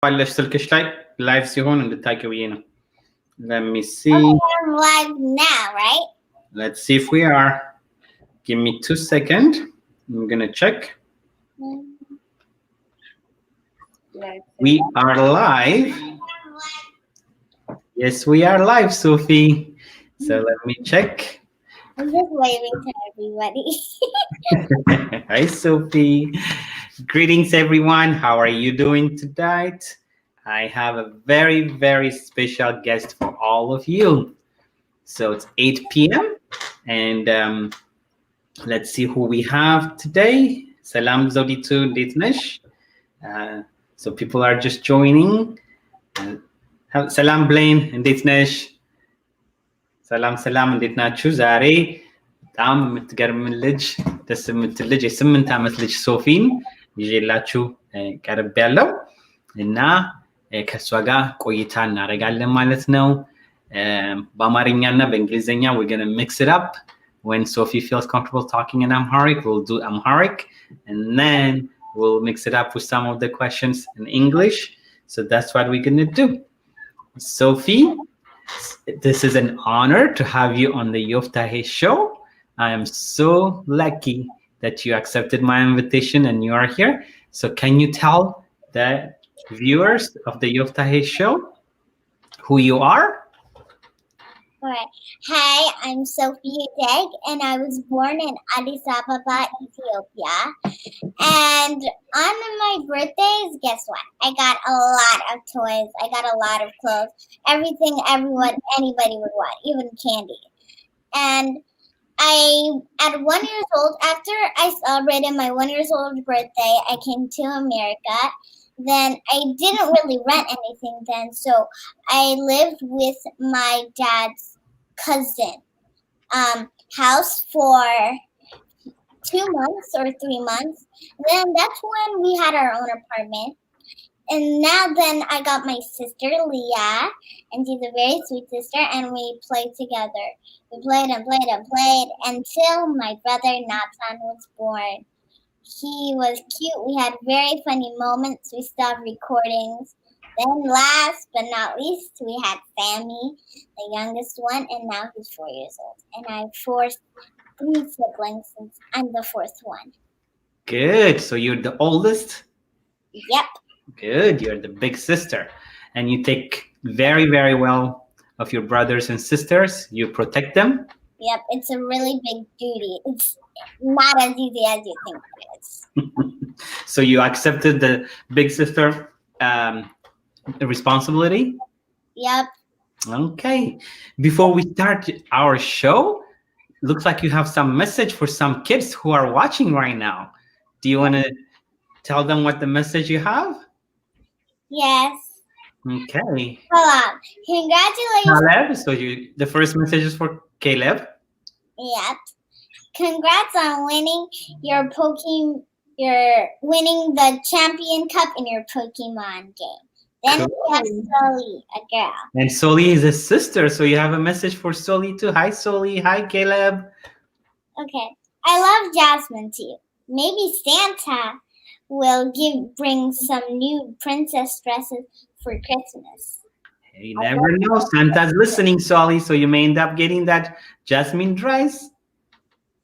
ባለሽ ስልክሽ ላይ ላይቭ ሲሆን እንድታውቂው ብዬ ነው። Let me see. Okay, I'm live now, right? Let's see if we are. Give me 2 seconds. I'm gonna check. We are live. Yes, we are live, Sophie. So let me check. I'm just waving to everybody. Hi, Sophie. Greetings, everyone. How are you doing tonight? I have a very, very special guest for all of you. So it's 8 p.m. and let's see who we have today. Salam Zoditu Ditnesh. So people are just joining. Salam Blaine and Ditnesh. ሰላም እንዴት ናችሁ? ዛሬ በጣም የምትገርም ልጅ ደስ የምትል ልጅ የ8 ዓመት ልጅ ሶፊን ይዤላችሁ ቀርብ ያለው እና ከሷ ጋር ቆይታ እናደርጋለን ማለት ነው። በአማርኛና በእንግሊዘኛ we're going to mix it up. When Sophie feels comfortable talking in Amharic, we'll do Amharic, and then we'll mix it up with some of the questions in English. So that's what we're going to do. Sophie, this is an honor to have you on the Yoftahe Show. I am so lucky that you accepted my invitation and you are here. So can you tell the viewers of the Yoftahe Show who you are? Alright. Hi, I'm Sophie Yideg, and I was born in Addis Ababa, Ethiopia. And on my birthdays, guess what? I got a lot of toys. I got a lot of clothes. Everything, everyone, anybody would want, even candy. And at 1 year old, after I celebrated my 1 year old birthday, I came to America. Then I didn't really rent anything then, so I lived with my dad's cousin house for 2 months or 3 months. Then that's when we had our own apartment. And now then I got my sister Leah, and she's a very sweet sister, and we played together. We played and played and played until my brother Nathan was born. He was cute. We had very funny moments. We stopped recordings. Then last but not least, we had Sammy, the youngest one, and now he's 4 years old. And I have 3 siblings since I'm the 4th one. Good. So you're the oldest? Yep. Good. You're the big sister. And you take very, very well of your brothers and sisters. You protect them? Yep. It's a really big duty. It's not as easy as you think it is. So you accepted the big sister responsibility? Yep. Okay. Before we start our show, looks like you have some message for some kids who are watching right now. Do you want to tell them what the message you have? Yes. Okay. Hold on. Congratulations. Caleb, so the first message is for Caleb. Yep. Congrats on winning winning the champion cup in your Pokemon game. Then Cool. we have Sully, a girl. And Soli is a sister, so you have a message for Soli too. Hi, Soli. Hi, Caleb. Okay. I love Jasmine too. Maybe Santa will bring some new princess dresses for Christmas. You never know. Santa's listening, Soli, so you may end up getting that Jasmine dress.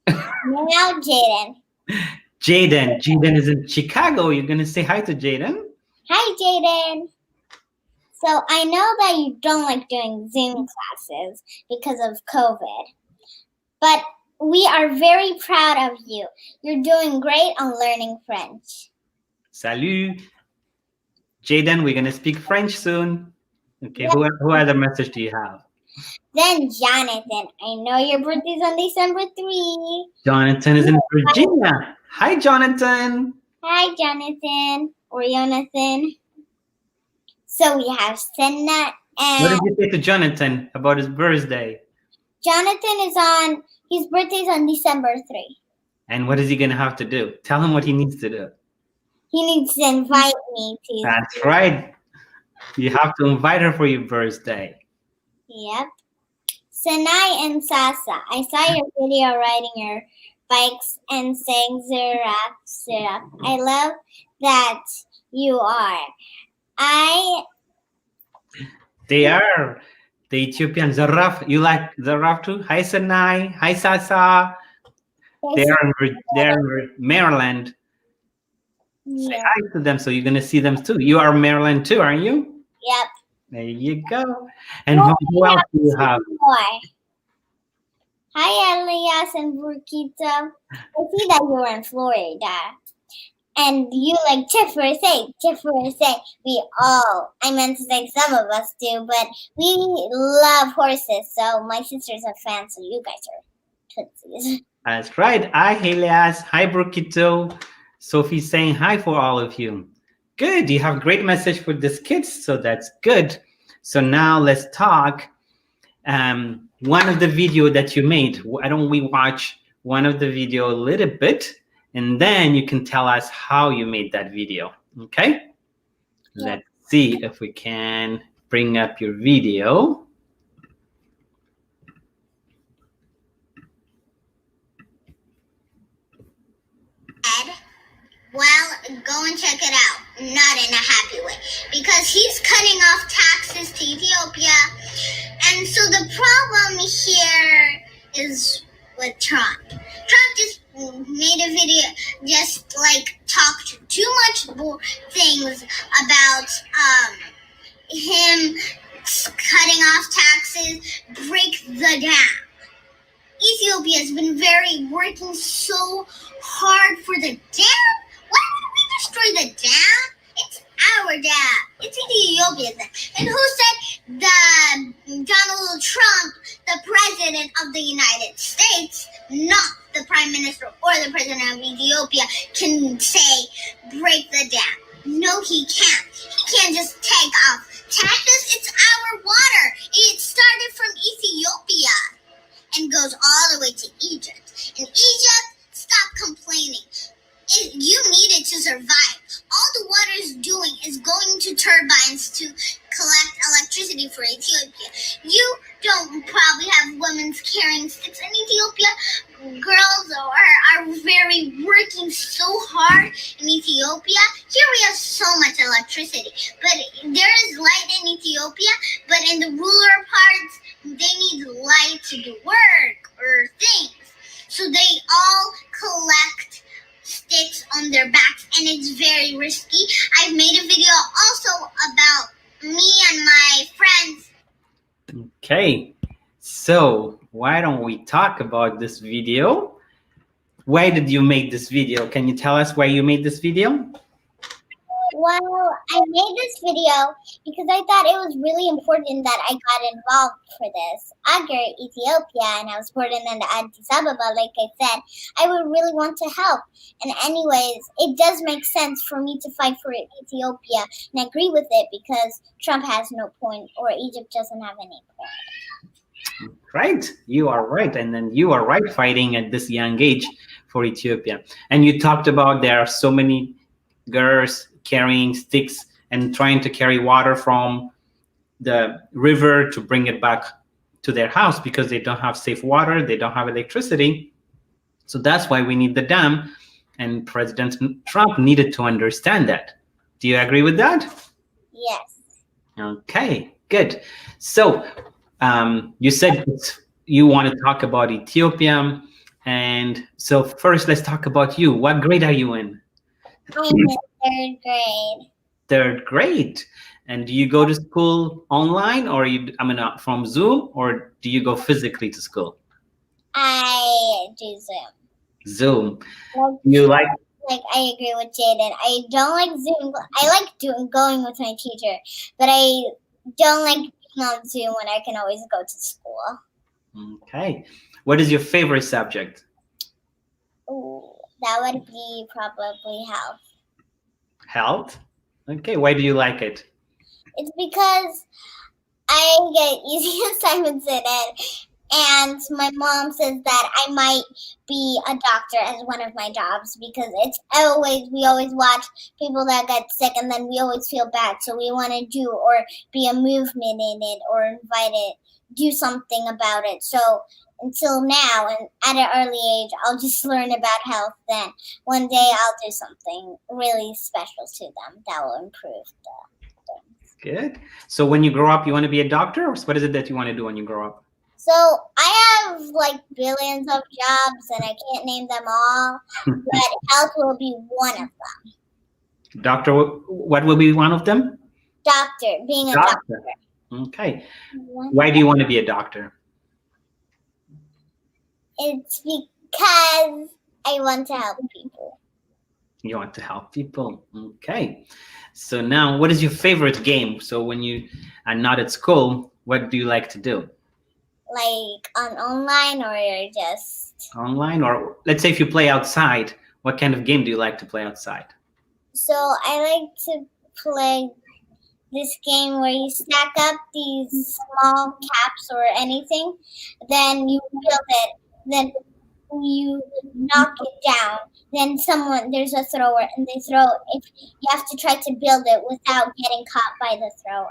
Now Jaden. Jaden is in Chicago. You're going to say hi to Jaden? Hi Jaden. So I know that you don't like doing Zoom classes because of COVID, but we are very proud of you. You're doing great on learning French. Salut. Jaden, we're going to speak French soon. Okay, Yeah. who other message do you have? Then Jonathan, I know your birthday's on December 3. Jonathan is in Virginia. Hi, Jonathan. Hi Jonathan or Jonathan. So we have Senna What did and you say to Jonathan about his birthday? Jonathan his birthday's on December 3. And what is he going to have to do? Tell him what he needs to do. He needs to invite me to. That's right. You have to invite her for your birthday. Yep. Sanai and Sasa, I saw your video riding your bikes and saying Zirap, Zirap. I love that you are. They are the Ethiopian Zaraf. You like Zaraf too? Hi Sanai. Hi Sasa. They're in Maryland. Say hi to them, so you're gonna see them too. You are Maryland too, aren't you? Yep. There you go. And who else do you have? Hi, Elias and Burkito. I see that you're in Florida. And you like Jefferson. I meant to say some of us do, but we love horses. So my sisters are fans, so you guys are tootsies. That's right. Hi, Elias. Hi, Burkito. Sophie saying hi for all of you. Good. You have a great message for these kids, so that's good. So now let's talk. One of the video that you made, why don't we watch one of the video a little bit, and then you can tell us how you made that video, okay? Yeah. Let's see if we can bring up your video. Well, go and check it out. Not in a happy way, because he's cutting off taxes to Ethiopia. And so the problem here is with Trump. Trump just made a video, just like talked too much things about him cutting off taxes, break the dam. Ethiopia has been working so hard for the dam. Why would we destroy the dam? It's our dam. It's Ethiopia's dam. And who said that Donald Trump, the president of the United States, not the prime minister or the president of Ethiopia, can say break the dam? No, he can't. He can't just take off taxes. It's our water. It started from Ethiopia and goes all the way to Egypt. In Egypt, stop complaining. You need it to survive. All the water is doing is going to turbines to collect electricity for Ethiopia. You don't probably have women carrying sticks in Ethiopia. Girls are working so hard in Ethiopia. Here we have so much electricity, but there is light in Ethiopia, but in the rural parts, they need light to do work or things. So they all collect sticks on their backs, and it's very risky. I've made a video also about me and my friends. Okay, so why don't we talk about this video? Why did you make this video? Can you tell us why you made this video? Well, I made this video because I thought it was really important that I got involved for this. I grew in Ethiopia and I was born in Addis Ababa, like I said. I would really want to help. And anyways, it does make sense for me to fight for Ethiopia. And I agree with it because Trump has no point, or Egypt doesn't have any point. Right, you are right. And then you are right fighting at this young age for Ethiopia. And you talked about there are so many girls carrying sticks and trying to carry water from the river to bring it back to their house because they don't have safe water, they don't have electricity. So that's why we need the dam. And President Trump needed to understand that. Do you agree with that? Yes. Okay, good. So you said you want to talk about Ethiopia. And so first, let's talk about you. What grade are you in? I'm in third grade. Third grade. And do you go to school online, or from Zoom, or do you go physically to school? I do Zoom. Zoom. You like? I agree with Jaden. I don't like Zoom. I like going with my teacher, but I don't like being on Zoom when I can always go to school. Okay. What is your favorite subject? Ooh, that would be probably health. Health? Okay. Why do you like it? It's because I get easy assignments in it, and my mom says that I might be a doctor as one of my jobs because we always watch people that get sick, and then we always feel bad, so we want to do or be a movement in it or do something about it. So until now, and at an early age, I'll just learn about health. Then one day I'll do something really special to them that will improve Good. So when you grow up, you want to be a doctor, or what is it that you want to do when you grow up? So I have like billions of jobs and I can't name them all, but health will be one of them. Doctor, what will be one of them? Doctor, being a doctor. Okay. Why do you want to be a doctor? It's because I want to help people. You want to help people. Okay. So now, what is your favorite game? So when you are not at school, what do you like to do? Like online or just? Online, or let's say if you play outside, what kind of game do you like to play outside? So I like to play this game where you stack up these small caps or anything, then you build it, then you knock it down, then there's a thrower and they throw. If you have to try to build it without getting caught by the thrower.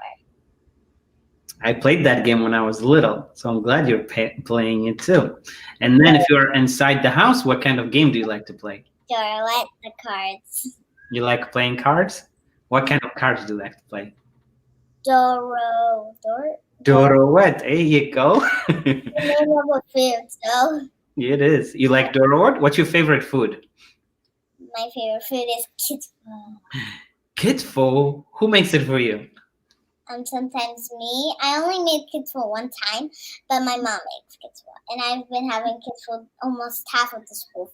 I played that game when I was little, so I'm glad you're playing it too. And then if you're inside the house, what kind of game do you like to play? Roulette, the cards. You like playing cards? What kind of cards do you like to play? Dorowet. There you go. The name of a food, so. It is. You like Dorowet? What's your favorite food? My favorite food is kitfo. Kitfo? Who makes it for you? Sometimes me. I only made kitfo one time, but my mom makes kitfo. And I've been having kitfo almost half of the school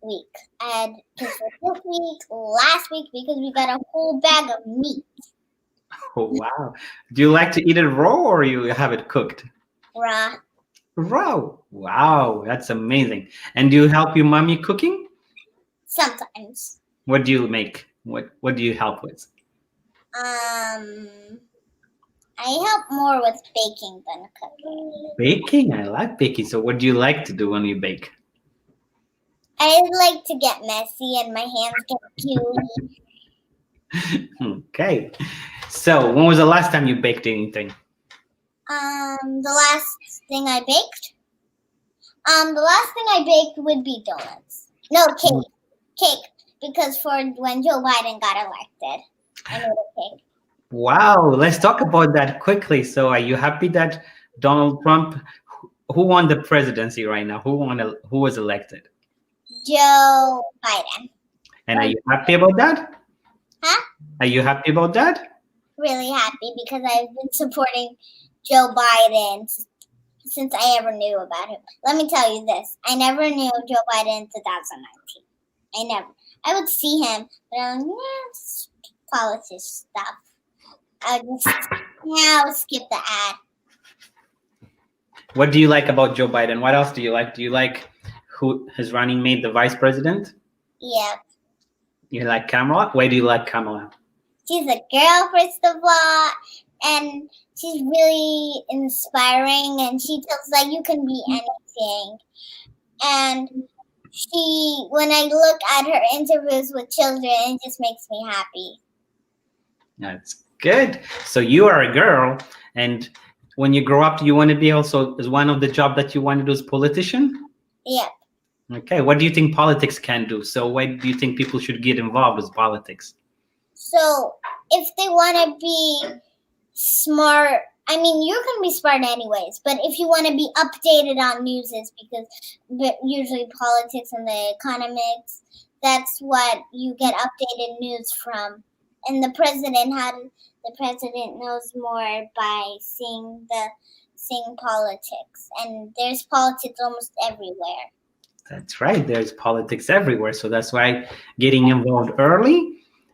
week. I had kitfo this week, last week, because we got a whole bag of meat. Oh, wow. Do you like to eat it raw or you have it cooked? Raw. Raw. Wow, that's amazing. And do you help your mommy cooking? Sometimes. What do you make? What do you help with? I help more with baking than cooking. Baking? I like baking. So what do you like to do when you bake? I like to get messy and my hands get gooey. Okay. So when was the last time you baked anything? The last thing I baked? The last thing I baked would be donuts. No, cake. Cake. Because for when Joe Biden got elected, I made a cake. Wow, let's talk about that quickly. So are you happy that Donald Trump, who won the presidency right now? Who was elected? Joe Biden. And are you happy about that? Huh? Are you happy about that? Really happy because I've been supporting Joe Biden since I ever knew about him. Let me tell you this. I never knew Joe Biden in 2019. I never. I would see him, but I'm like, politics stuff. I just skip the ad. What do you like about Joe Biden? What else do you like? Do you like who his running mate, the vice president? Yeah. You like Kamala? Why do you like Kamala? She's a girl, first of all, and she's really inspiring, and she tells that you can be anything. And when I look at her interviews with children, it just makes me happy. That's good. So you are a girl, and when you grow up, do you want to be also, is one of the job that you want to do as politician? Yeah. Okay. What do you think politics can do? So why do you think people should get involved with politics? So if they want to be smart, I mean, you can be smart anyways, but if you want to be updated on news, because usually politics and the economics, that's what you get updated news from. And the president knows more by seeing politics, and there's politics almost everywhere. That's right. There's politics everywhere. So that's why getting involved early.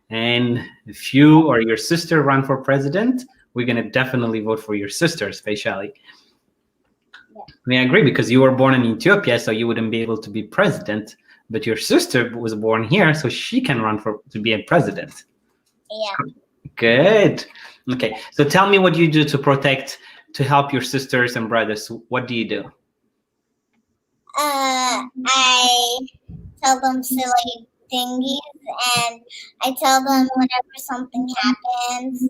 And if you or your sister run for president, we're going to definitely vote for your sister, especially. Yeah. I mean, I agree, because you were born in Ethiopia, so you wouldn't be able to be president. But your sister was born here, so she can run to be a president. Yeah. Good. Okay. So tell me what you do to help your sisters and brothers. What do you do? I tell them silly thingies, and I tell them whenever something happens,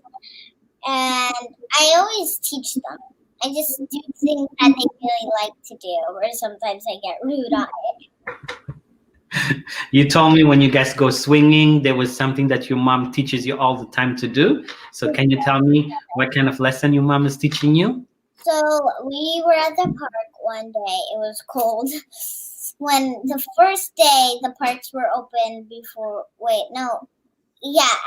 and I always teach them. I just do things that they really like to do, or sometimes I get rude on it. You told me when you guys go swinging, there was something that your mom teaches you all the time to do. So can you tell me what kind of lesson your mom is teaching you? So we were at the park one day. It was cold. When the first day the parks were open before,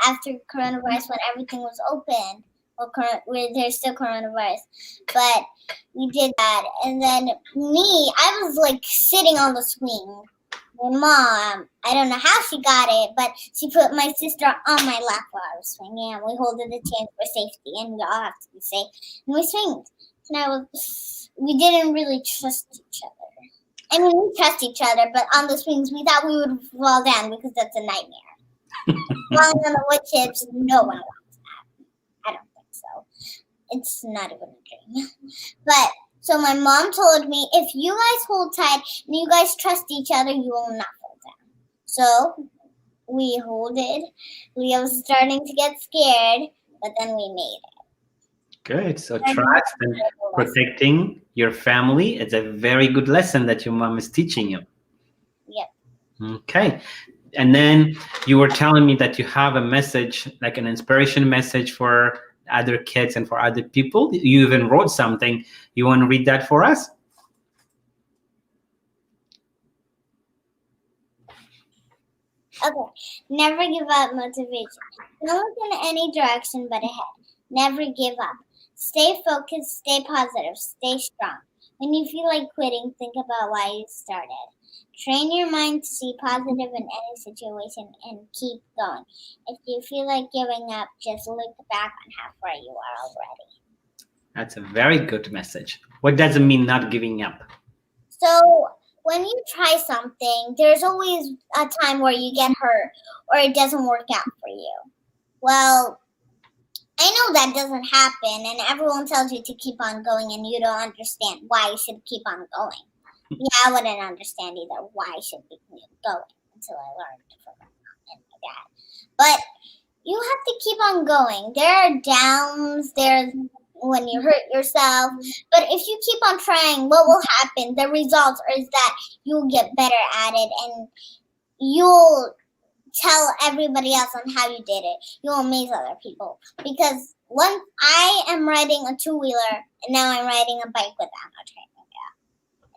after coronavirus, when everything was open. Well, there's still coronavirus, but we did that. And then I was like sitting on the swing. My mom, I don't know how she got it, but she put my sister on my lap while I was swinging, and we holded the chains for safety, and we all have to be safe. And we swinged. And we didn't really trust each other. I mean, we trust each other, but on the swings, we thought we would fall down because that's a nightmare. Falling on the wood chips, no one wants that. I don't think so. It's not even a dream. But so my mom told me, if you guys hold tight and you guys trust each other, you will not fall down. So we holded. We were starting to get scared, but then we made it. Good. So trust and protecting your family is a very good lesson that your mom is teaching you. Yep. Okay. And then you were telling me that you have a message, like an inspiration message for other kids and for other people. You even wrote something. You want to read that for us? Okay. Never give up motivation. Don't look in any direction but ahead. Never give up. Stay focused, stay positive, stay strong. When you feel like quitting, think about why you started. Train your mind to see positive in any situation and keep going. If you feel like giving up, just look back on how far you are already. That's a very good message. What does it mean not giving up? So when you try something, there's always a time where you get hurt or it doesn't work out for you. Well, I know that doesn't happen, and everyone tells you to keep on going, and you don't understand why you should keep on going. Yeah, I wouldn't understand either why I should be going until I learned from my mom and my dad. But you have to keep on going. There are downs, there's when you hurt yourself. But if you keep on trying, what will happen? The results is that you'll get better at it, and you'll tell everybody else on how you did it. You'll amaze other people. Because once I am riding a two-wheeler, and now I'm riding a bike without no training.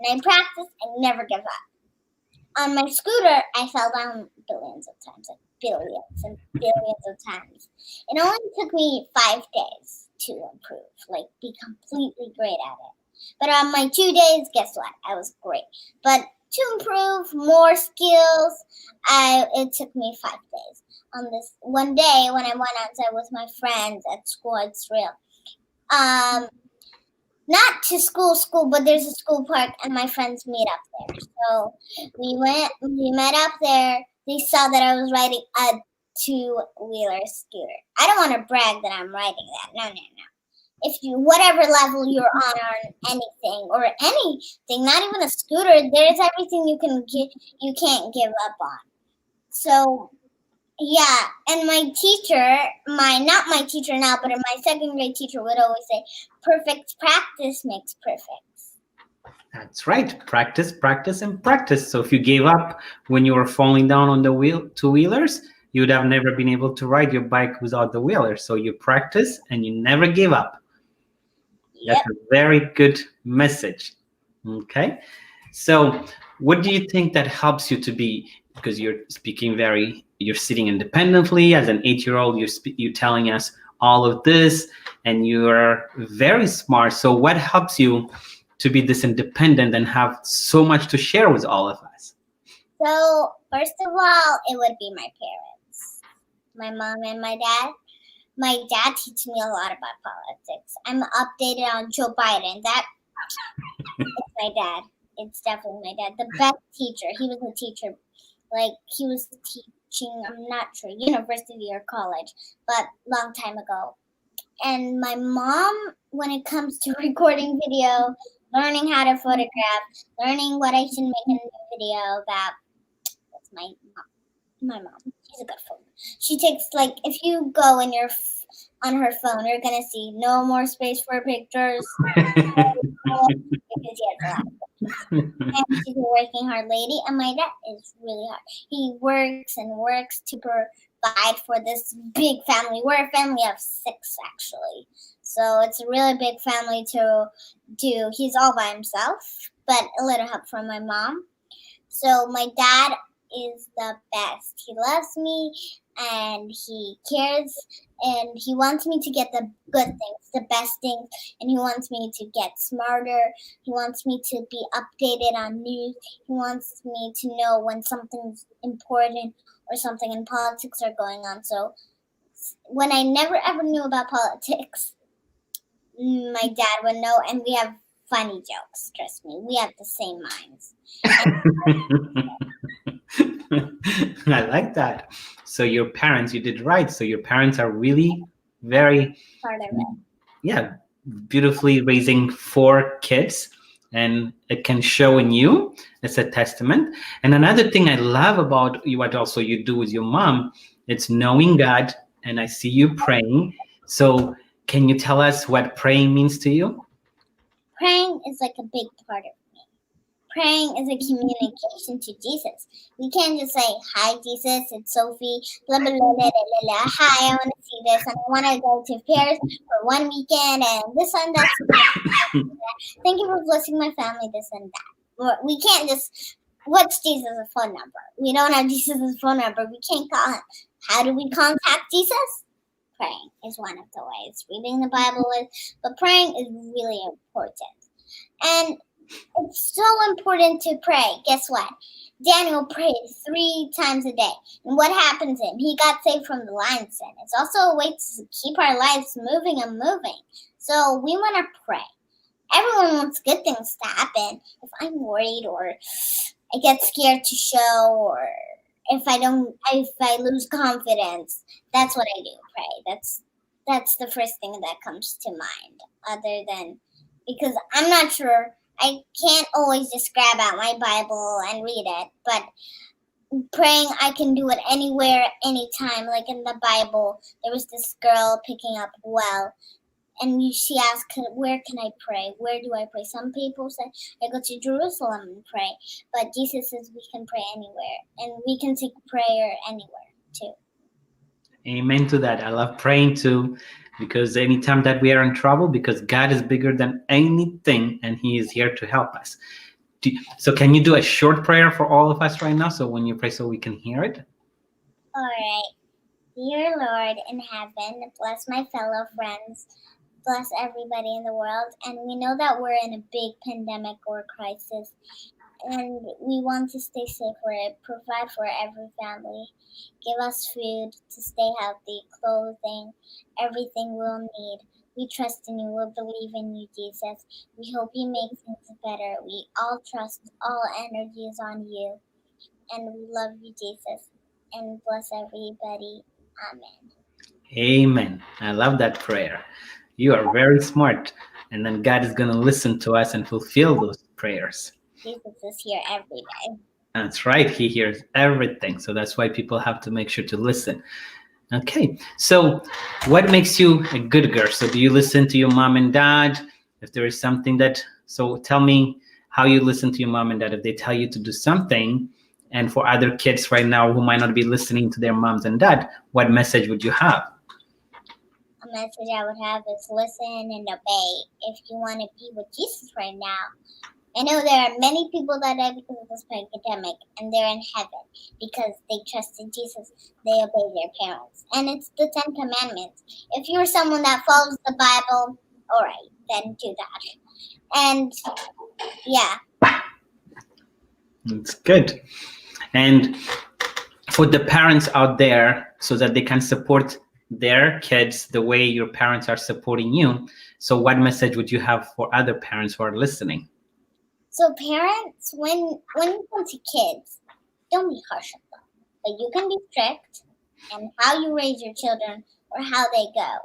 And I practice and never give up. On my scooter, I fell down billions of times, like billions and billions of times. It only took me 5 days to improve, like be completely great at it. But on my 2 days, guess what? I was great. But to improve more skills, it took me 5 days. On this one day when I went outside with my friends at school, it's real. Not to school, but there's a school park, and my friends meet up there. So we met up there. They saw that I was riding a two-wheeler scooter. I don't want to brag that I'm riding that. No. If you, whatever level you're on anything, not even a scooter, there's everything you can't give up on. So yeah, and my teacher, not my teacher now, but my second grade teacher would always say, perfect practice makes perfect. That's right. Practice, practice, and practice. So if you gave up when you were falling down on the two-wheelers, you would have never been able to ride your bike without the wheelers. So you practice and you never give up. Yep. That's a very good message. Okay. So what do you think that helps you to be, because you're sitting independently as an 8-year-old, you're telling us all of this, and you're very smart. So what helps you to be this independent and have so much to share with all of us? So first of all, it would be my parents, my mom and my dad. My dad teaches me a lot about politics. I'm updated on Joe Biden. It's my dad. It's definitely my dad. The best teacher. He was a teacher. Like, he was teaching, I'm not sure, university or college, but long time ago. And my mom, when it comes to recording video, learning how to photograph, learning what I should make a new video about, that's my mom. My mom, she's a good phone. She takes, like, if you go and you're on her phone, you're going to see no more space for pictures. Because And she's a working hard lady, and my dad is really hard. He works and works to provide for this big family. We're a family of 6, actually. So it's a really big family to do. He's all by himself, but a little help from my mom. So my dad is the best. He loves me and he cares and he wants me to get the good things, the best things, and he wants me to get smarter. He wants me to be updated on news. He wants me to know when something's important or something in politics are going on. So when I never ever knew about politics, my dad would know, and we have funny jokes. Trust me, we have the same minds. I like that. So your parents, you did right. So your parents are really very, Part of it. yeah, beautifully raising 4 kids, and it can show in you. It's a testament. And another thing I love about you, what also you do with your mom, it's knowing God. And I see you praying. So can you tell us what praying means to you? Praying is like a big part of me. Praying is a communication to Jesus. We can't just say, "Hi, Jesus, it's Sophie, blah, blah, blah, blah, blah, blah. Hi, I want to see this, and I want to go to Paris for one weekend, and this and that. Thank you for blessing my family, this and that." We can't just, what's Jesus' phone number? We don't have Jesus' phone number. We can't call him. How do we contact Jesus? Praying is one of the ways. Reading the Bible is, but praying is really important. And it's so important to pray. Guess what? Daniel prayed 3 times a day. And what happens to him? He got saved from the lion's den. It's also a way to keep our lives moving and moving. So we want to pray. Everyone wants good things to happen. If I'm worried or I get scared to show, or if I lose confidence, that's what I do. Pray. That's the first thing that comes to mind. Other than, because I'm not sure, I can't always just grab out my Bible and read it. But praying, I can do it anywhere, anytime. Like in the Bible, there was this girl picking up well. And she asked, "Where can I pray? Where do I pray?" Some people say, "I go to Jerusalem and pray." But Jesus says we can pray anywhere. And we can take prayer anywhere, too. Amen to that. I love praying too, because anytime that we are in trouble, because God is bigger than anything and he is here to help us. So can you do a short prayer for all of us right now? So when you pray, so we can hear it? All right. Dear Lord in heaven, bless my fellow friends. Bless everybody in the world. And we know that we're in a big pandemic or crisis. And we want to stay safe for it. Provide for every family. Give us food to stay healthy, clothing, everything we'll need. We trust in you. We believe in you, Jesus. We hope you make things better. We all trust, all energy is on you. And we love you, Jesus. And bless everybody. Amen. Amen. I love that prayer. You are very smart. And then God is going to listen to us and fulfill those prayers. Jesus is here every day. That's right. He hears everything. So that's why people have to make sure to listen. Okay. So what makes you a good girl? So do you listen to your mom and dad? If there is something that, so tell me how you listen to your mom and dad. If they tell you to do something, and for other kids right now who might not be listening to their moms and dad, what message would you have? A message I would have is listen and obey if you want to be with Jesus right now. I know there are many people that die because of this pandemic, and they're in heaven because they trusted Jesus. They obey their parents. And it's the 10 Commandments. If you're someone that follows the Bible, all right, then do that. And yeah. It's good. And for the parents out there, so that they can support their kids the way your parents are supporting you, so what message would you have for other parents who are listening? So parents, when you come to kids, don't be harsh on them. But you can be strict in how you raise your children or how they go.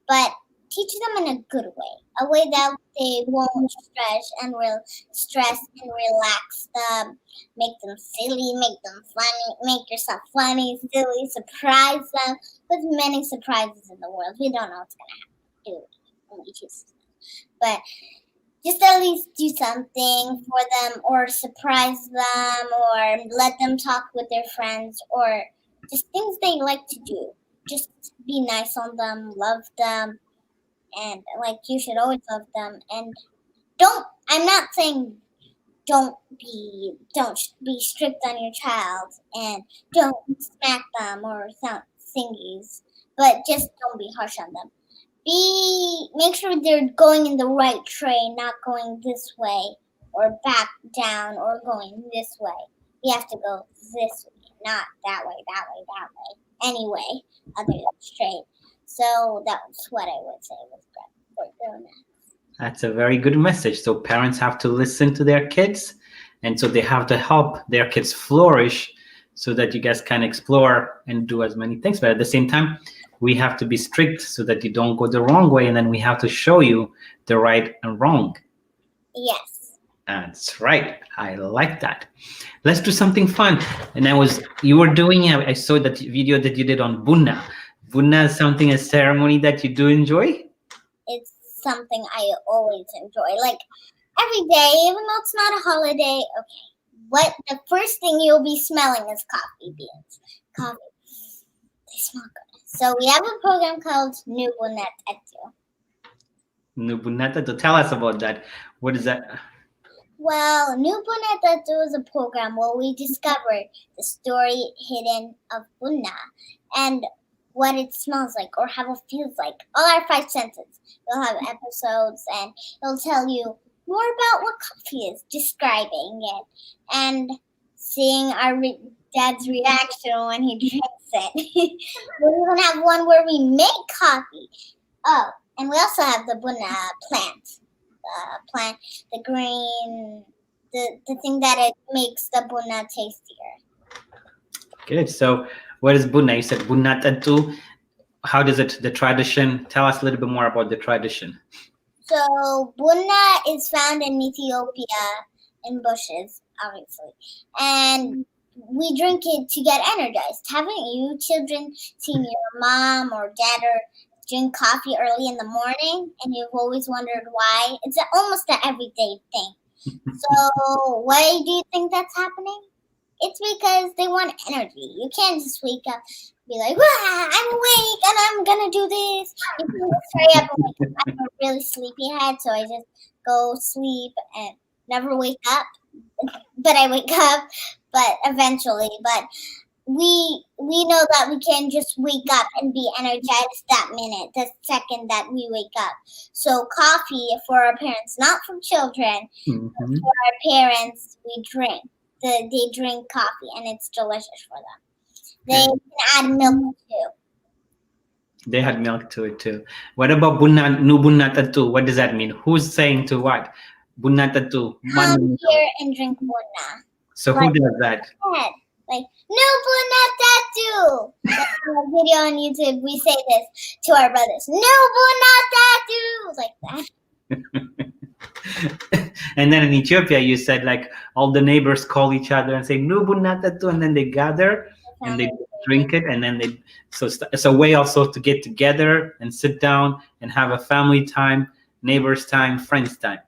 But teach them in a good way, a way that they won't stress and relax them, make them silly, make them funny, make yourself funny, silly, surprise them. There's many surprises in the world. We don't know what's going to happen. Only Jesus knows. But just at least do something for them, or surprise them, or let them talk with their friends, or just things they like to do. Just be nice on them, love them, and like you should always love them. And I'm not saying don't be strict on your child, and don't smack them or thingies, but just don't be harsh on them. Make sure they're going in the right train, not going this way or back down or going this way. You have to go this way, not that way. Anyway, other than straight. So that's what I would say was for doing that. That's a very good message. So parents have to listen to their kids, and so they have to help their kids flourish so that you guys can explore and do as many things. But at the same time, we have to be strict so that you don't go the wrong way, and then we have to show you the right and wrong. Yes. That's right. I like that. Let's do something fun. And I saw that video that you did on Bunna. Bunna is a ceremony that you do enjoy? It's something I always enjoy. Like every day, even though it's not a holiday. Okay. The first thing you'll be smelling is coffee beans. Coffee. They smell good. So we have a program called Nubunat Etu. Nubunat Etu. Tell us about that. What is that? Well, Nubunat Etu is a program where we discovered the story hidden of Bunna and what it smells like or how it feels like. All our 5 senses. We'll have episodes and it'll tell you more about what coffee is, describing it, and seeing our dad's reaction when he drinks it. We'll even have one where we make coffee. Oh, and we also have the Bunna plant. The green, the thing that it makes the Bunna tastier. Good. So what is Bunna? You said Bunna Etu. How does it, the tradition? Tell us a little bit more about the tradition. So Bunna is found in Ethiopia in bushes, obviously. And we drink it to get energized. Haven't you children seen your mom or dad or drink coffee early in the morning and you've always wondered why? It's almost an everyday thing. So why do you think that's happening? It's because they want energy. You can't just wake up and be like, I'm awake and I'm going to do this. You can just hurry up and wake up. I'm a really sleepy head, so I just go sleep and never wake up. But I wake up, but eventually. But we know that we can just wake up and be energized that minute, the second that we wake up. So coffee for our parents, not for children, but for our parents, we drink. They drink coffee, and it's delicious for them. They can add milk too. They had milk to it too. What about Nubunat Etu? What does that mean? Who's saying to what? Bunat Etu. Come here and drink Bunna. So who does that? Like, Nubunat Etu. That's a video on YouTube. We say this to our brothers. Nubunat Etu. Like that. And then in Ethiopia, you said like all the neighbors call each other and say Nubunat Etu, and then they gather and they drink it, and then so it's a way also to get together and sit down and have a family time, neighbors time, friends time.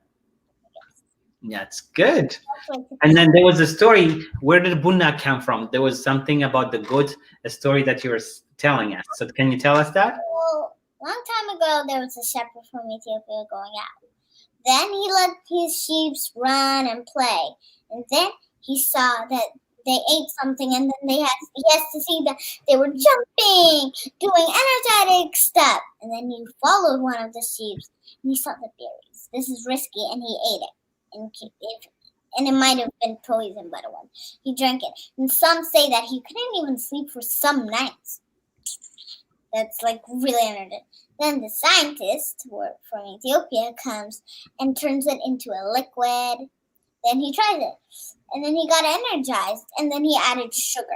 That's good. And then there was a story. Where did Bunna come from? There was something about the goat, a story that you were telling us. So can you tell us that? Well, a long time ago, there was a shepherd from Ethiopia going out. Then he let his sheep run and play. And then he saw that they ate something, and then he has to see that they were jumping, doing energetic stuff. And then he followed one of the sheep, and he saw the berries. This is risky, and he ate it. And it might have been poison, but it wasn't. He drank it. And some say that he couldn't even sleep for some nights. That's like really energetic. Then the scientist from Ethiopia comes and turns it into a liquid. Then he tries it. And then he got energized. And then he added sugar.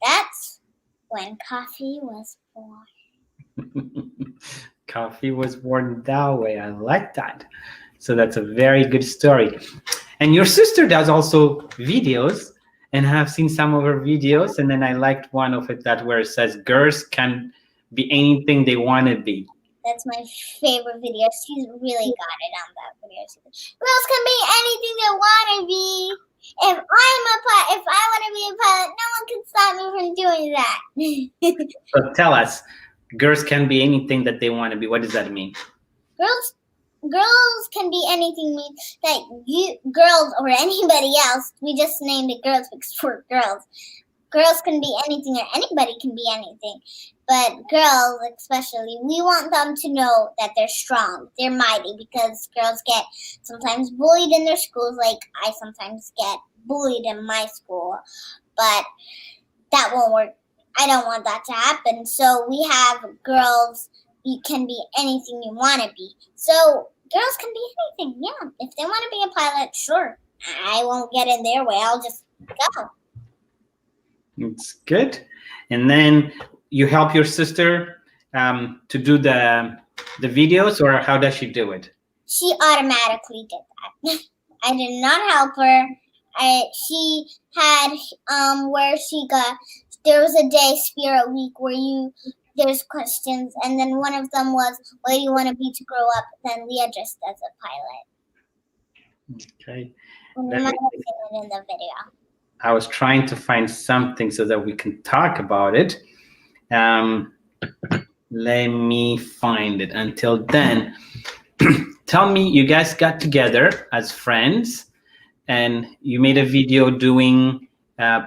That's when coffee was born. Coffee was born that way. I like that. So that's a very good story. And your sister does also videos, and I have seen some of her videos. And then I liked one of it where it says girls can be anything they want to be. That's my favorite video. She's really got it on that video. Girls can be anything they want to be. If I want to be a pilot, no one can stop me from doing that. So tell us, girls can be anything that they want to be. What does that mean? Girls can be anything means that girls or anybody else. We just named it girls because we're girls. Girls can be anything or anybody can be anything. But girls especially, we want them to know that they're strong, they're mighty, because girls get sometimes bullied in their schools, like I sometimes get bullied in my school. But that won't work. I don't want that to happen. So we have girls, you can be anything you want to be. So girls can be anything, yeah. If they want to be a pilot, sure. I won't get in their way. I'll just go. It's good. And then you help your sister to do the videos, or how does she do it? She automatically did that. I did not help her. She had where she got, there was a day spirit week where there's questions, and then one of them was, what do you want to be to grow up? Then we addressed as a pilot. Okay. And you might have seen it in the video. I was trying to find something so that we can talk about it. Let me find it. Until then, tell me, you guys got together as friends and you made a video doing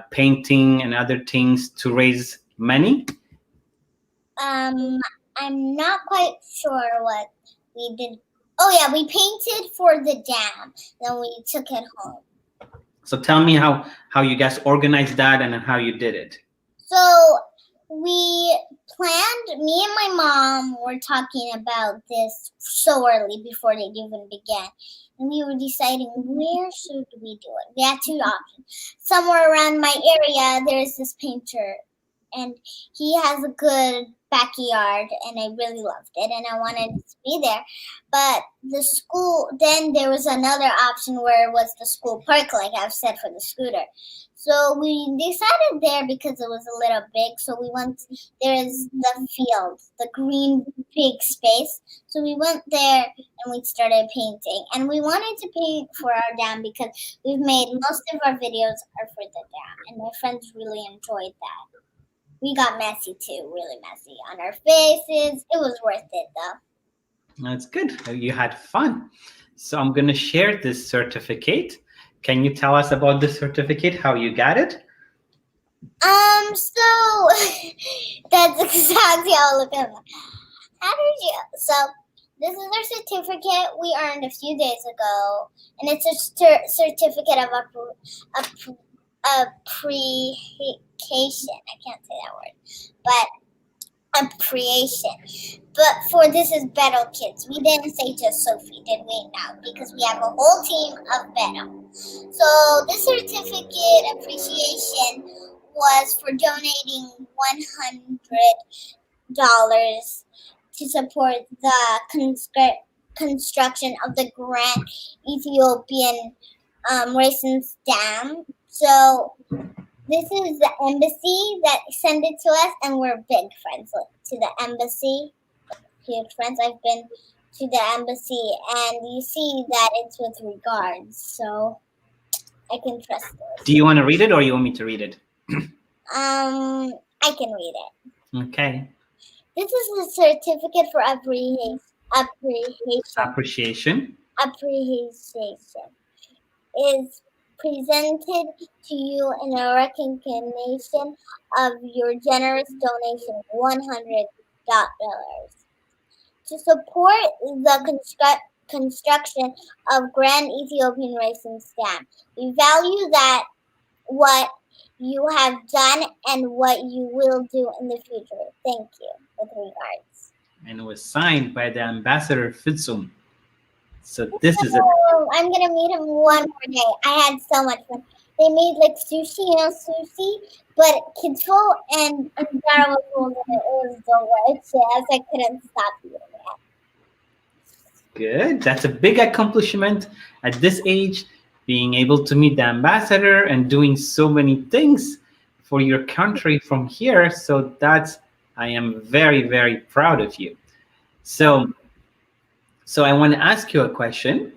painting and other things to raise money? I'm not quite sure what we did. Oh yeah, we painted for the dam. Then we took it home. So tell me how you guys organized that and how you did it. So we planned, me and my mom were talking about this so early before they even began. And we were deciding, where should we do it? We had two options. Somewhere around my area, there's this painter. And he has a good backyard, and I really loved it, and I wanted to be there. But the school, then there was another option where it was the school park, like I've said, for the scooter. So we decided there because it was a little big. So we went, there's the field, the green big space. So we went there and we started painting. And we wanted to paint for our dam because we've made most of our videos are for the dam, and my friends really enjoyed that. We got messy too, really messy on our faces. It was worth it though. That's good. You had fun. So I'm going to share this certificate. Can you tell us about the certificate, how you got it? So that's exactly how I look at it. How did you? So this is our certificate we earned a few days ago, and it's a certificate of appreciation. I can't say that word, but appreciation. But for this is Beto Kids. We didn't say just Sophie, did we? No, because we have a whole team of Beto. So this certificate appreciation was for donating $100 to support the construction of the Grand Ethiopian-American Dam. So this is the embassy that sent it to us, and we're big friends to the embassy. Huge friends. I've been to the embassy, and you see that it's with regards, so I can trust it. Do you want to read it, or you want me to read it? I can read it. Okay. This is the certificate for appreciation. Appreciation is presented to you in a recognition of your generous donation, $100. To support the construction of Grand Ethiopian-American Dam. We value that what you have done and what you will do in the future. Thank you. With regards. And it was signed by the Ambassador Fitsum. So this is it. I'm going to meet him one more day. I had so much fun. They made like sushi, but kids full and Dara was holding it. It was delicious. I couldn't stop eating it. Good. That's a big accomplishment at this age, being able to meet the ambassador and doing so many things for your country from here. So I am very, very proud of you. So I want to ask you a question.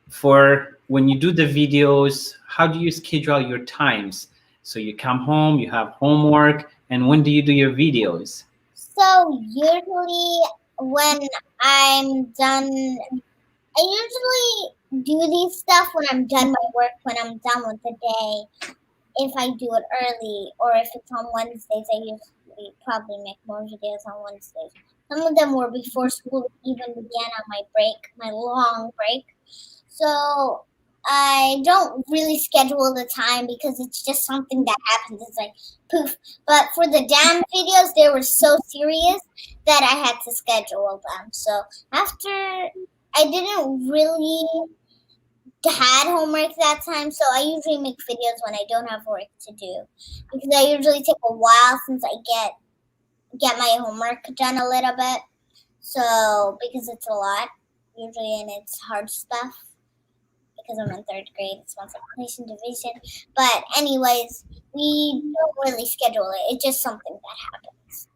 For when you do the videos, how do you schedule your times? So you come home, you have homework, and when do you do your videos? So usually when I'm done, I usually do these stuff when I'm done my work, when I'm done with the day. If I do it early, or if it's on Wednesdays, I usually probably make more videos on Wednesdays. Some of them were before school even began on my break, my long break. So I don't really schedule the time because it's just something that happens. It's like poof. But for the damn videos, they were so serious that I had to schedule them. So after I didn't really had homework that time, so I usually make videos when I don't have work to do, because I usually take a while since I get my homework done a little bit. So because it's a lot usually, and it's hard stuff because I'm in third grade, it's multiplication, division. But anyways, we don't really schedule it. It's just something that happens.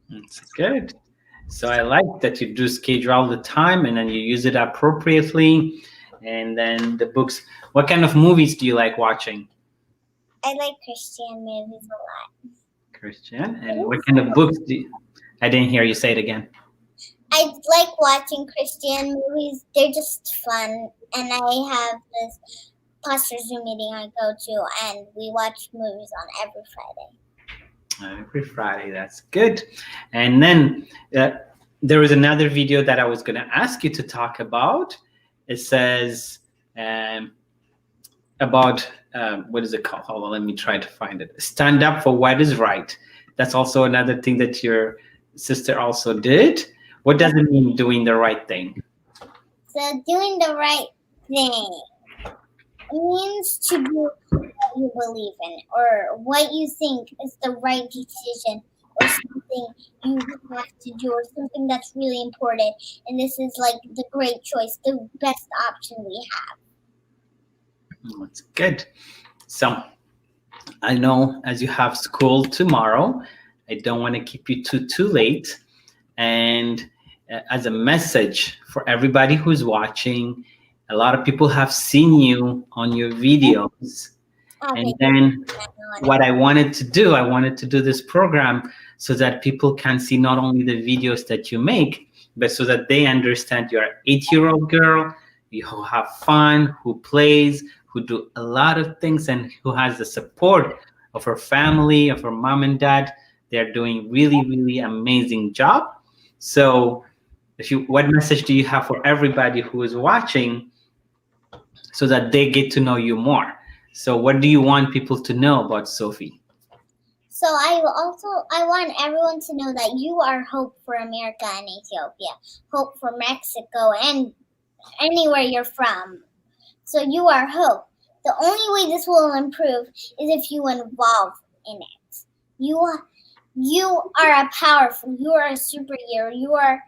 That's good. So I like that you do schedule all the time and then you use it appropriately. And then the books. What kind of movies do you like watching? I like Christian movies a lot. Christian. And what kind of books do you... I didn't hear you say it again. I like watching Christian movies. They're just fun. And I have this pastor Zoom meeting I go to, and we watch movies on every Friday. Every Friday. That's good. And then there was another video that I was going to ask you to talk about. It says about, what is it called? Hold on, let me try to find it. Stand up for what is right. That's also another thing that your sister also did. What does it mean, doing the right thing? So doing the right thing means to do what you believe in, or what you think is the right decision, or something you have to do, or something that's really important. And this is like the great choice, the best option we have. That's good. So I know as you have school tomorrow, I don't want to keep you too late. And as a message for everybody who's watching, a lot of people have seen you on your videos. And then what I wanted to do this program so that people can see not only the videos that you make, but so that they understand you're an 8-year-old girl, who have fun, who plays, who do a lot of things, and who has the support of her family, of her mom and dad. They're doing really, really amazing job. So what message do you have for everybody who is watching so that they get to know you more? So what do you want people to know about Sophie? So I want everyone to know that you are hope for America and Ethiopia, hope for Mexico, and anywhere you're from. So you are hope. The only way this will improve is if you involve in it. You are a powerful, you are a superhero, you are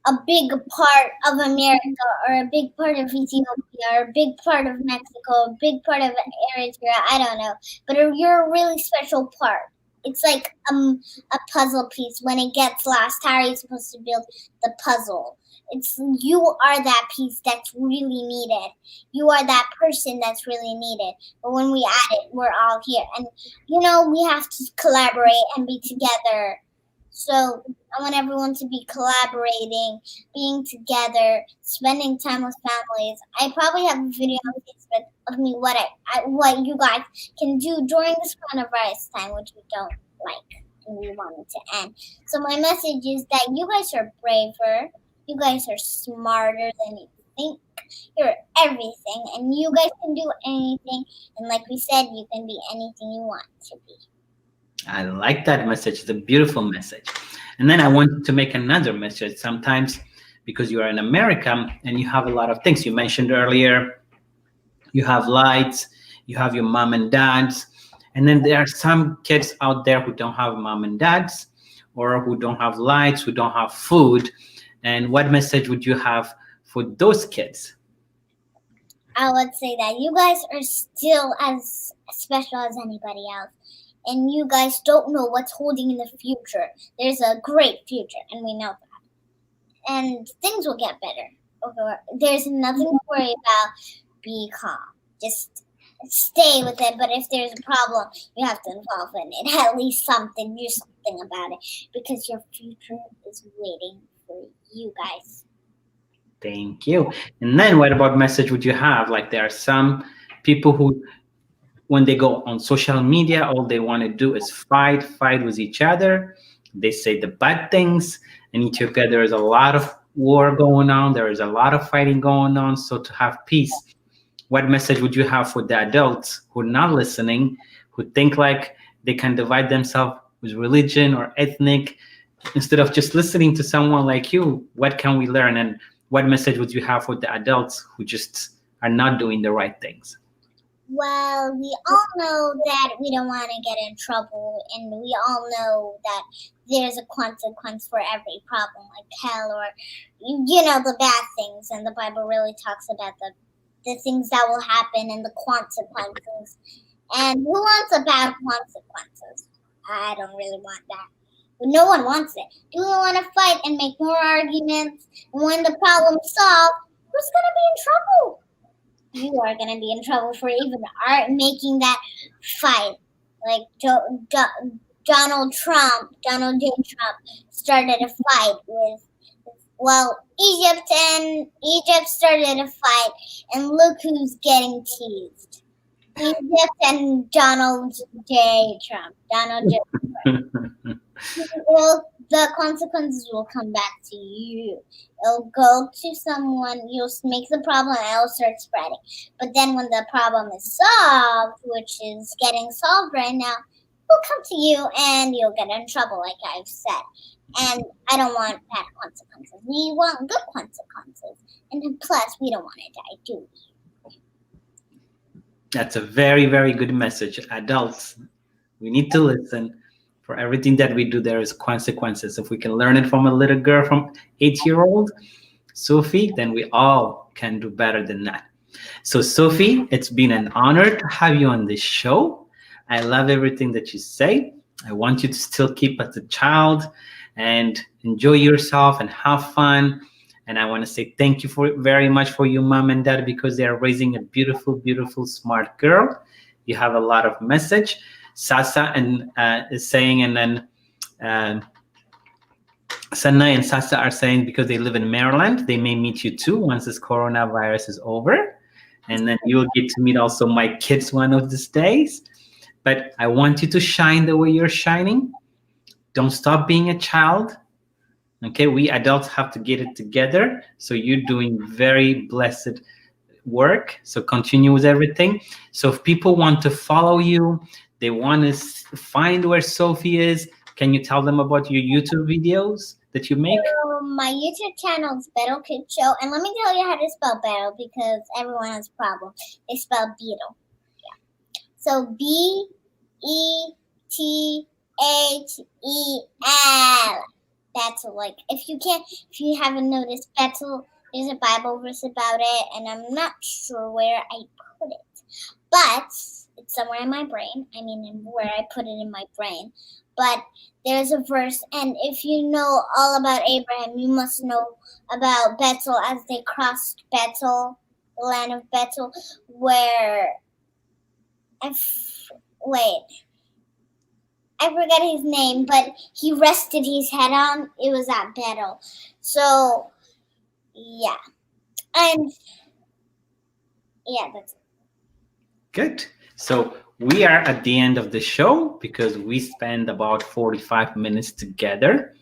a big part of America, or a big part of Ethiopia, or a big part of Mexico, a big part of Eritrea, I don't know. But you're a really special part. It's like a puzzle piece. When it gets lost, how are you supposed to build the puzzle? You are that piece that's really needed. You are that person that's really needed. But when we add it, we're all here. And, we have to collaborate and be together. So I want everyone to be collaborating, being together, spending time with families. I probably have a video on Facebook of me what you guys can do during this coronavirus time, which we don't like and we want it to end. So my message is that you guys are braver, you guys are smarter than you think. You're everything, and you guys can do anything. And like we said, you can be anything you want to be. I like that message. It's a beautiful message. And then I wanted to make another message. Sometimes, because you are in America and you have a lot of things you mentioned earlier, you have lights, you have your mom and dads, and then there are some kids out there who don't have mom and dads, or who don't have lights, who don't have food. And what message would you have for those kids? I would say that you guys are still as special as anybody else. And you guys don't know what's holding in the future. There's a great future, and we know that. and things will get better. Okay, there's nothing to worry about. Be calm. Just stay with it. But if there's a problem, you have to involve in it. At least something. Do something about it, because your future is waiting for you guys. Thank you. And then what about message would you have? Like there are some people who, when they go on social media, all they want to do is fight with each other. They say the bad things. In Ethiopia, there is a lot of war going on. There is a lot of fighting going on. So to have peace, what message would you have for the adults who are not listening, who think like they can divide themselves with religion or ethnic, instead of just listening to someone like you? What can we learn? And what message would you have for the adults who just are not doing the right things? Well, we all know that we don't want to get in trouble, and we all know that there's a consequence for every problem, like hell or, the bad things. And the Bible really talks about the things that will happen and the consequences. And who wants a bad consequences? I don't really want that. But no one wants it. Do we want to fight and make more arguments? And when the problem's solved, who's going to be in trouble? You are going to be in trouble for even making that fight. Like Donald J. Trump started a fight with, Egypt started a fight, and look who's getting teased. Egypt and Donald J. Trump. The consequences will come back to you. It'll go to someone, you'll make the problem, and it'll start spreading. But then when the problem is solved, which is getting solved right now, it'll come to you and you'll get in trouble, like I've said. And I don't want bad consequences. We want good consequences. And plus, we don't want to die, do we? That's a very, very good message. Adults, we need to listen. For everything that we do, there is consequences. If we can learn it from a little girl from 8-year-old Sophie, then we all can do better than that. So Sophie, it's been an honor to have you on this show. I love everything that you say. I want you to still keep as a child and enjoy yourself and have fun. And I want to say thank you very much for your mom and dad, because they are raising a beautiful, beautiful, smart girl. You have a lot of message. Sasa is saying, and then Sanna and Sasa are saying, because they live in Maryland, they may meet you too once this coronavirus is over. And then you'll get to meet also my kids one of these days. But I want you to shine the way you're shining. Don't stop being a child. Okay, we adults have to get it together. So you're doing very blessed work. So continue with everything. So if people want to follow you, they want to find where Sophie is, can you tell them about your YouTube videos that you make? My YouTube channel is Battle Kid Show. And let me tell you how to spell battle, because everyone has a problem. They spell beetle. Yeah. So BETHEL. Battle. Like if you haven't noticed, battle, there's a Bible verse about it, and I'm not sure where I put it, but it's somewhere in my brain. I mean, where I put it in my brain. But there's a verse, and if you know all about Abraham, you must know about Bethel, as they crossed Bethel, the land of Bethel, where I forget his name, but he rested his head on. It was at Bethel. So, yeah. And, yeah, that's it. Good. So we are at the end of the show, because we spend about 45 minutes together.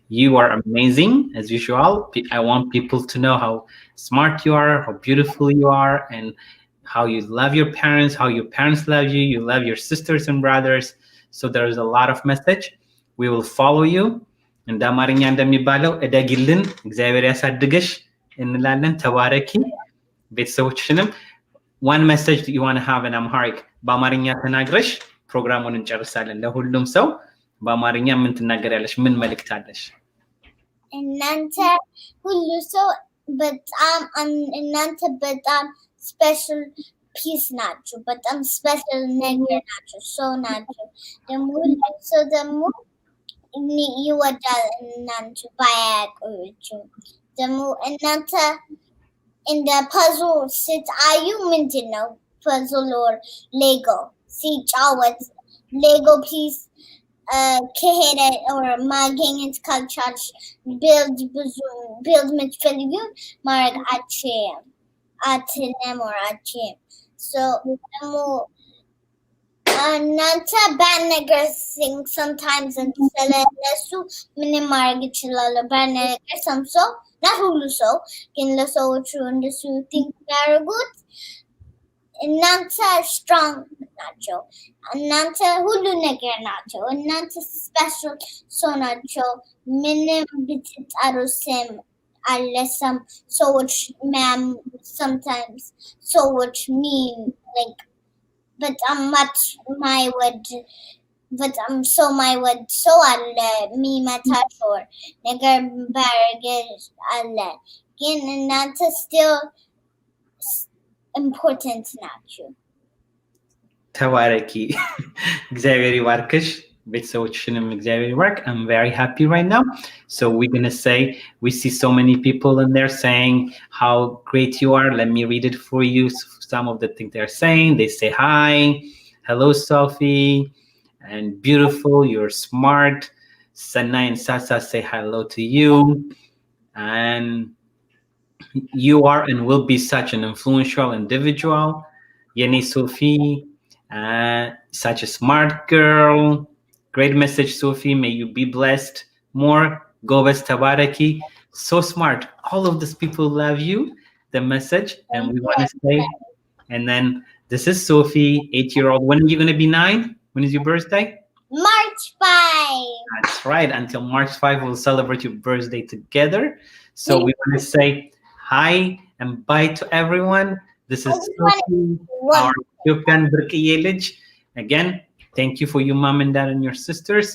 You are amazing, as usual. I want people to know how smart you are, how beautiful you are, and how you love your parents, how your parents love you. You love your sisters and brothers. So there's a lot of message. We will follow you. እንደ አማርኛ እንደሚባለው እደግልን፣ እግዚአብሔር ያሳድግሽ እንላለን። ተባረኪ። ቤተሰቦችሽንም one message that you want to have in Amharic በአማርኛ ተናግረሽ ፕሮግራሙን እንጨርሳለን። ለሁሉም ሰው በአማርኛ ምን ትናገሪያለሽ? ምን መልእክት አለሽ? እናንተ ሁሉ ሰው እናንተ በጣም ስፔሻል ፒስ ናችሁ። በጣም ስፔሻል ነገር ናችሁ። ሰው ናችሁ። ደግሞ ሁሉ ሰው ደግሞ ይወዳል እናንተ ባያቆቹ ደግሞ እናንተ እንደ ፐዝል ስታዩ ምንድን ነው ፐዝል ኦር ሌጎ ሲጫወት ሌጎ ፒስ ከሄደ ኦር ማግኘት ካልቻልሽ ቢልድ የምትፈልጊውን ማድረግ አትችይም ደግሞ እናንተ bad ነገር think sometimes ስለነሱ ምንም ማድረግ ይችላሉ bad ነገር some ሰው not ሁሉ ሰው ግን ለሰዎቹ እንደሱ think ያደርጉት እናንተ strong ናቸው እናንተ ሁሉ ነገር ናቸው እናንተ special ሰው ናቸው ምንም ብትጣሩ ስም አለ some ሰዎች sometimes ሰዎች mean like በጣም በጣም ማይወድ ሰው አለ የሚመታሽ or ነገር ባረገሽ አለ ግን እናንተ still important ናችሁ ተባረኪ እግዚአብሔር ይባርክሽ ቤተሰቦችሽንም እግዚአብሔር ይባርክ I'm very happy right now so we're going to say we see so many people in there saying how great you are let me read it for you some of the things they're saying they say hi hello Sophie and beautiful you're smart Sanai and Sasa say hello to you and you are and will be such an influential individual Yeni Sophie such a smart girl great message Sophie may you be blessed more Gobes Tabaraki so smart all of these people love you the message and we want to say and then this is Sophie 8-year-old when are you going to be 9 when is your birthday March 5 that's right until March 5 we'll celebrate your birthday together so we want to say hi and bye to everyone this is Sophie our Ethiopian Birkiye ልጅ again thank you for your mom and dad and your sisters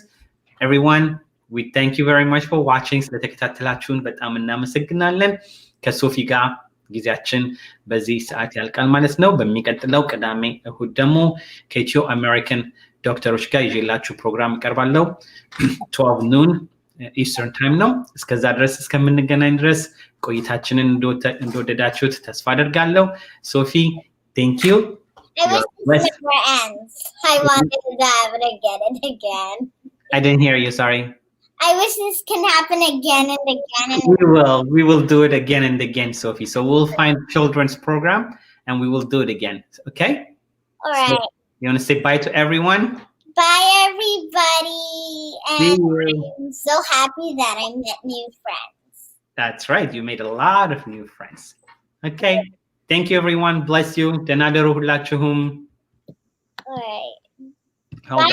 everyone we thank you very much for watching ስለተከታተላችሁን በጣም እናመሰግናለን ከሶፊ ጋር ጊዜያችን በዚህ ሰዓት ያልቃል ማለት ነው በሚቀጥለው ቅዳሜ እሁድ ደግሞ ከኢትዮ አሜሪካን ዶክተሮች ጋር ይዤላችሁ ፕሮግራም ቀርባለሁ 12 noon Eastern time ነው እስከዛ ድረስ እስከምንገናኝ ድረስ ቆይታችንን እንደወደዳችሁት ተስፋ አደርጋለሁ ሶፊ thank you I wish this never ends. I wanted to have it again and again. I didn't hear you, sorry. I wish this can happen again and again and We will do it again and again, Sophie. So we'll find children's program and we will do it again, okay? All right. So, you want to say bye to everyone? Bye, everybody. And I'm so happy that I met new friends. That's right. You made a lot of new friends. Okay. Thank you, everyone. Bless you. Denadaru hulachum. All right. Hold on.